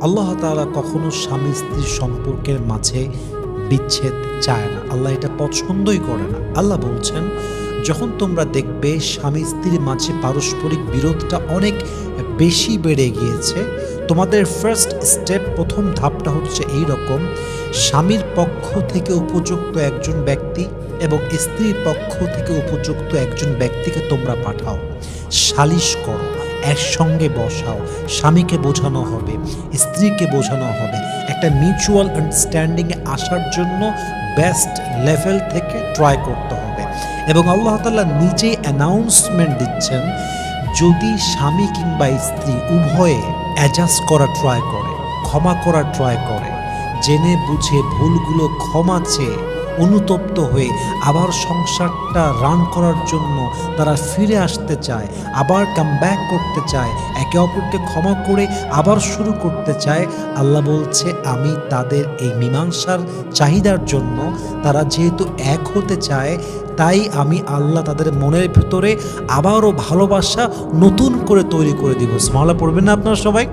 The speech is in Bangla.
আল্লাহ তাআলা কখনো স্বামী স্ত্রীর সম্পর্কের মাঝে বিচ্ছেদ চায় না। আল্লাহ এটা পছন্দই করে না। আল্লাহ বলছেন, যখন তোমরা দেখবে স্বামী স্ত্রীর মাঝে পারস্পরিক বিরোধটা অনেক বেশি বেড়ে গিয়েছে, তোমাদের ফার্স্ট স্টেপ, প্রথম ধাপটা হচ্ছে এই রকম: স্বামীর পক্ষ থেকে উপযুক্ত একজন ব্যক্তি এবং স্ত্রীর পক্ষ থেকে উপযুক্ত একজন ব্যক্তিকে তোমরা পাঠাও, সালিশ করো, একসঙ্গে বসাও। স্বামীকে বোঝানো হবে, স্ত্রীকে বোঝানো হবে, একটা মিউচুয়াল আন্ডারস্ট্যান্ডিংয়ে আসার জন্য বেস্ট লেভেল থেকে ট্রাই করতে হবে। এবং আল্লাহ তাআলা নিজেই অ্যানাউন্সমেন্ট দিচ্ছেন, যদি স্বামী কিংবা স্ত্রী উভয়ে অ্যাডজাস্ট করা ট্রাই করে, ক্ষমা করা ট্রাই করে, জেনে বুঝে ভুলগুলো ক্ষমা চেয়ে অনুতপ্ত হয়ে আবার সংসারটা রান করার জন্য তারা ফিরে আসতে চায়, আবার কামব্যাক করতে চায়, একে অপরকে ক্ষমা করে আবার শুরু করতে চায়, আল্লাহ বলছে আমি তাদের এই মীমাংসার চাহিদার জন্য, তারা যেহেতু এক হতে চায়, তাই আমি আল্লাহ তাদের মনের ভিতরে আবারও ভালোবাসা নতুন করে তৈরি করে দিব। সুবহানাল্লাহ পড়বেন না আপনারা সবাই?